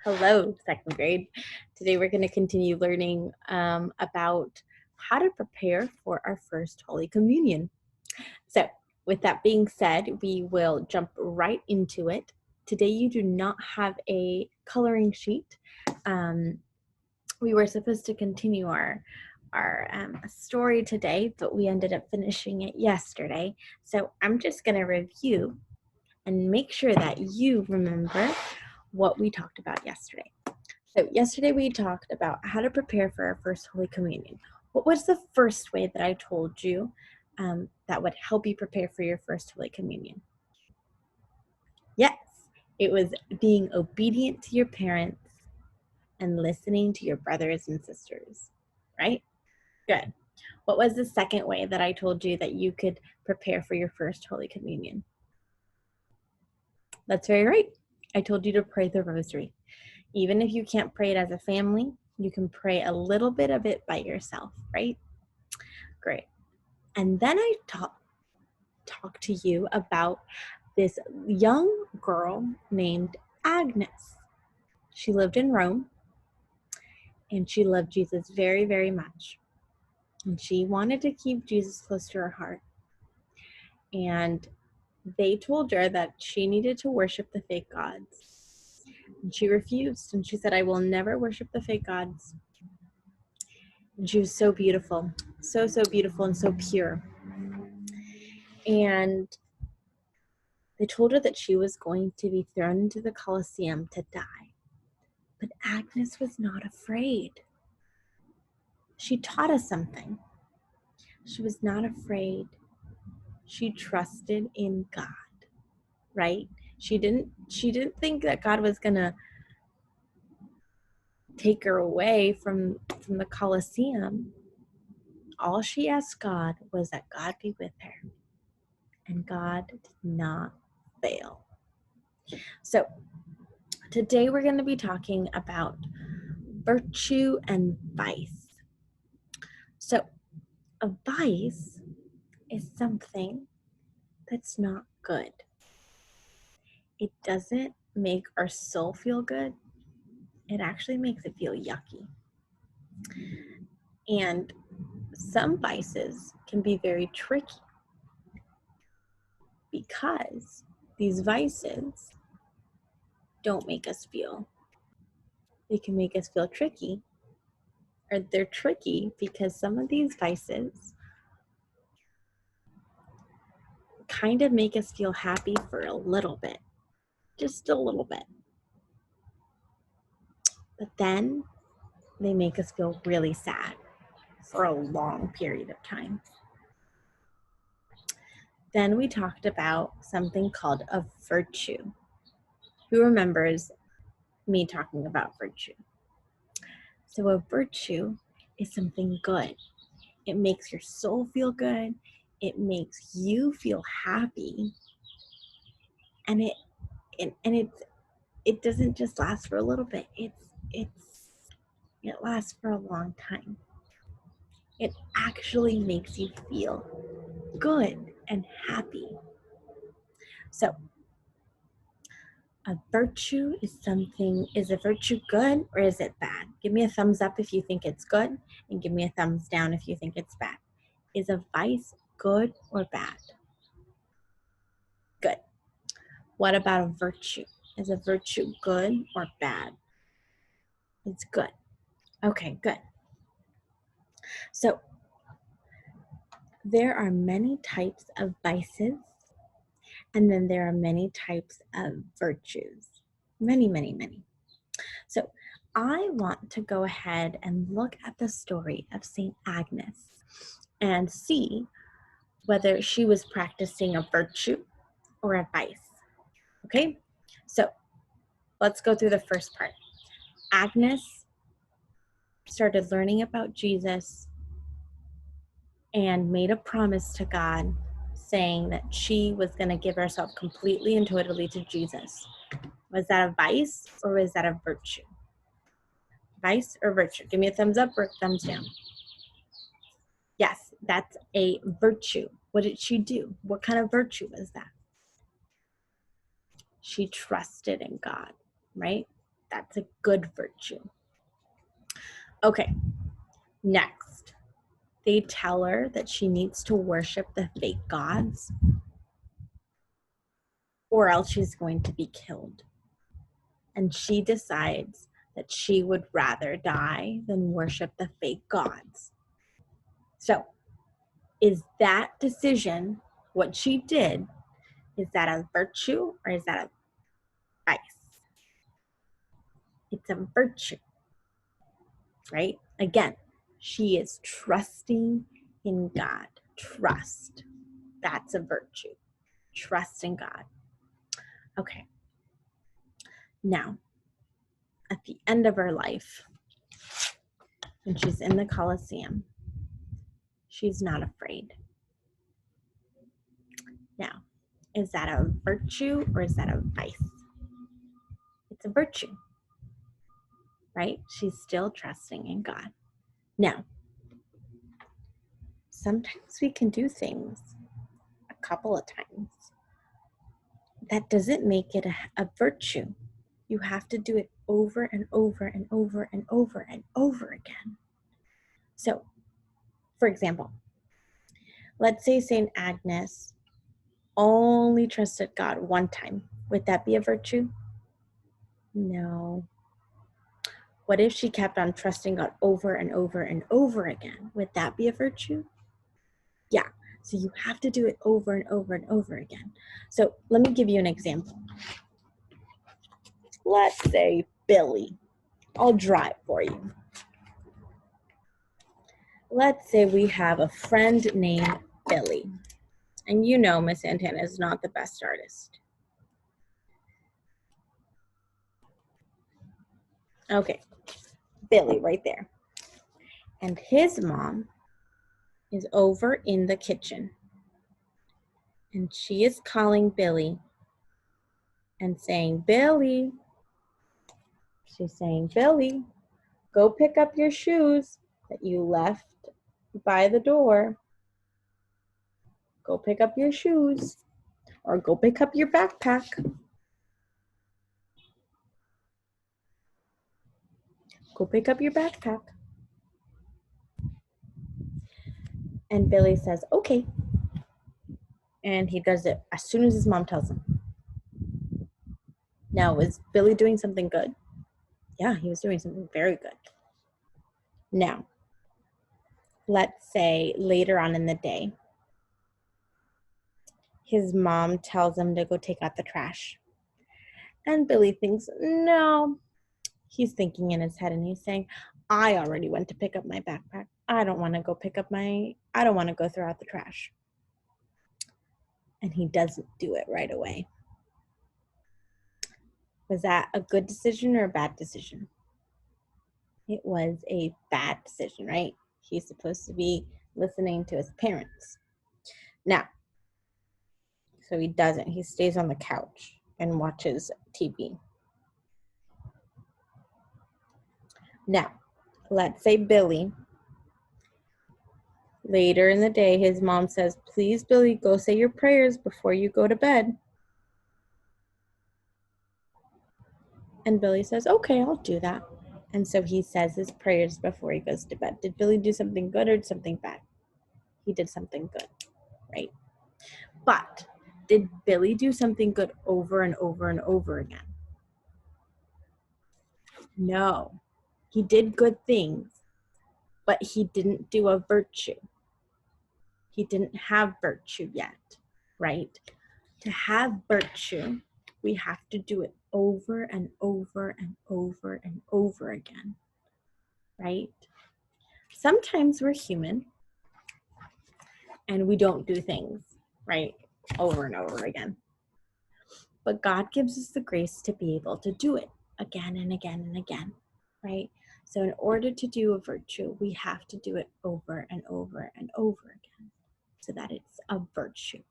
Hello, second grade. Today we're going to continue learning about how to prepare for our first Holy Communion. So, with that being said, we will jump right into it. Today you do not have a coloring sheet. We were supposed to continue our story today, but we ended up finishing it yesterday. So I'm just going to review and make sure that you remember what we talked about yesterday. So yesterday we talked about how to prepare for our first Holy Communion. What was the first way that I told you that would help you prepare for your first Holy Communion? Yes, it was being obedient to your parents and listening to your brothers and sisters, right? Good. What was the second way that I told you that you could prepare for your first Holy Communion? That's very right. I told you to pray the rosary. Even if you can't pray it as a family, you can pray a little bit of it by yourself, right? Great. And then I talked to you about this young girl named Agnes. She lived in Rome, and she loved Jesus very, very much. And she wanted to keep Jesus close to her heart. And they told her that she needed to worship the fake gods. And she refused, and she said, I will never worship the fake gods. And she was so beautiful, so beautiful and so pure. And they told her that she was going to be thrown into the Colosseum to die. But Agnes was not afraid. She taught us something. She was not afraid. She trusted in God, right? She didn't think that God was going to take her away from the Colosseum. All she asked God was that God be with her. And God did not fail. So today we're going to be talking about virtue and vice. So a vice is something that's not good. It doesn't make our soul feel good. It actually makes it feel yucky. And some vices can be very tricky because these vices don't make us feel. They can make us feel tricky, or they're tricky because some of these vices kind of make us feel happy for a little bit, just a little bit. But then they make us feel really sad for a long period of time. Then we talked about something called a virtue. Who remembers me talking about virtue? So a virtue is something good. It makes your soul feel good. It makes you feel happy. And it doesn't just last for a little bit. It lasts for a long time. It actually makes you feel good and happy. So a virtue is a virtue good or is it bad? Give me a thumbs up if you think it's good, and give me a thumbs down if you think it's bad. Is a vice good or bad? Good. What about a virtue? Is a virtue good or bad? It's good. Okay, good. So there are many types of vices, and then there are many types of virtues. Many. So I want to go ahead and look at the story of St. Agnes and see whether she was practicing a virtue or a vice. Okay, so let's go through the first part. Agnes started learning about Jesus and made a promise to God saying that she was going to give herself completely and totally to Jesus. Was that a vice or was that a virtue? Vice or virtue? Give me a thumbs up or a thumbs down. Yes, that's a virtue. What did she do? What kind of virtue was that? She trusted in God, right? That's a good virtue. Okay, next, they tell her that she needs to worship the fake gods or else she's going to be killed. And she decides that she would rather die than worship the fake gods. So, is that decision, what she did, is that a virtue or is that a vice? It's a virtue, right? Again, she is trusting in God. Trust. That's a virtue. Trust in God. Okay. Now, at the end of her life, when she's in the Colosseum, she's not afraid. Now, is that a virtue or is that a vice? It's a virtue, right? She's still trusting in God. Now, sometimes we can do things a couple of times. That doesn't make it a virtue. You have to do it over and over and over and over and over again. So, for example, let's say St. Agnes only trusted God one time. Would that be a virtue? No. What if she kept on trusting God over and over and over again? Would that be a virtue? Yeah. So you have to do it over and over and over again. So let me give you an example. Let's say Billy. I'll draw it for you. Let's say we have a friend named Billy. And you know Miss Santana is not the best artist. Okay, Billy right there. And his mom is over in the kitchen. And she is calling Billy and saying, Billy. She's saying, Billy, go pick up your shoes that you left by the door. Go pick up your shoes or go pick up your backpack. Go pick up your backpack. And Billy says, okay. And he does it as soon as his mom tells him. Now, is Billy doing something good? Yeah, he was doing something very good. Now, let's say later on in the day, his mom tells him to go take out the trash. And Billy thinks, no. He's thinking in his head and he's saying, I already went to pick up my backpack. I don't want to go throw out the trash. And he doesn't do it right away. Was that a good decision or a bad decision? It was a bad decision, right? He's supposed to be listening to his parents. Now, so he doesn't. He stays on the couch and watches TV. Now, let's say Billy, later in the day, his mom says, please, Billy, go say your prayers before you go to bed. And Billy says, okay, I'll do that. And so he says his prayers before he goes to bed. Did Billy do something good or something bad? He did something good, right? But did Billy do something good over and over and over again? No. He did good things, but he didn't do a virtue. He didn't have virtue yet, right? To have virtue, we have to do it over and over and over and over again, right? Sometimes we're human and we don't do things, right, over and over again. But God gives us the grace to be able to do it again and again and again, right? So in order to do a virtue, we have to do it over and over and over again so that it's a virtue.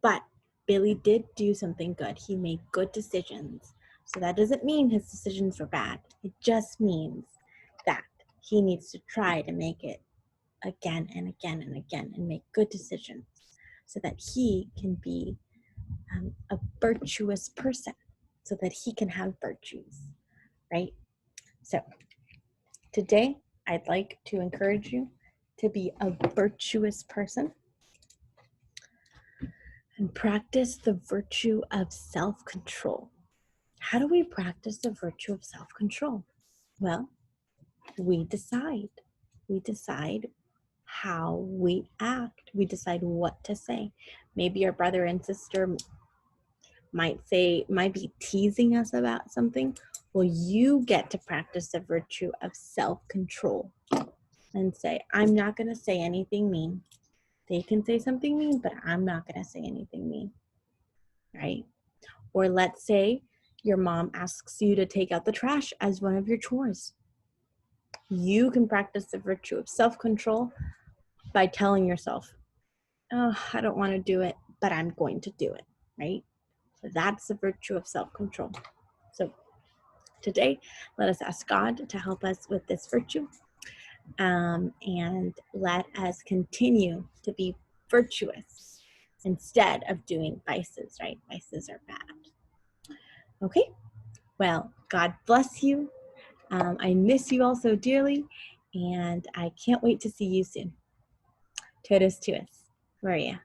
But Billy did do something good. He made good decisions. So that doesn't mean his decisions were bad. It just means that he needs to try to make it again and again and again and make good decisions so that he can be a virtuous person, so that he can have virtues, right? So today, I'd like to encourage you to be a virtuous person and practice the virtue of self-control. How do we practice the virtue of self-control? Well, we decide. We decide how we act. We decide what to say. Maybe your brother and sister might be teasing us about something. Well, you get to practice the virtue of self-control and say, I'm not going to say anything mean. They can say something mean, but I'm not going to say anything mean, right? Or let's say your mom asks you to take out the trash as one of your chores. You can practice the virtue of self-control by telling yourself, oh, I don't want to do it, but I'm going to do it, right? So that's the virtue of self-control. So today, let us ask God to help us with this virtue, and let us continue to be virtuous instead of doing vices, right? Vices are bad. Okay, well, God bless you. I miss you all so dearly, and I can't wait to see you soon. Totus tuus, Maria.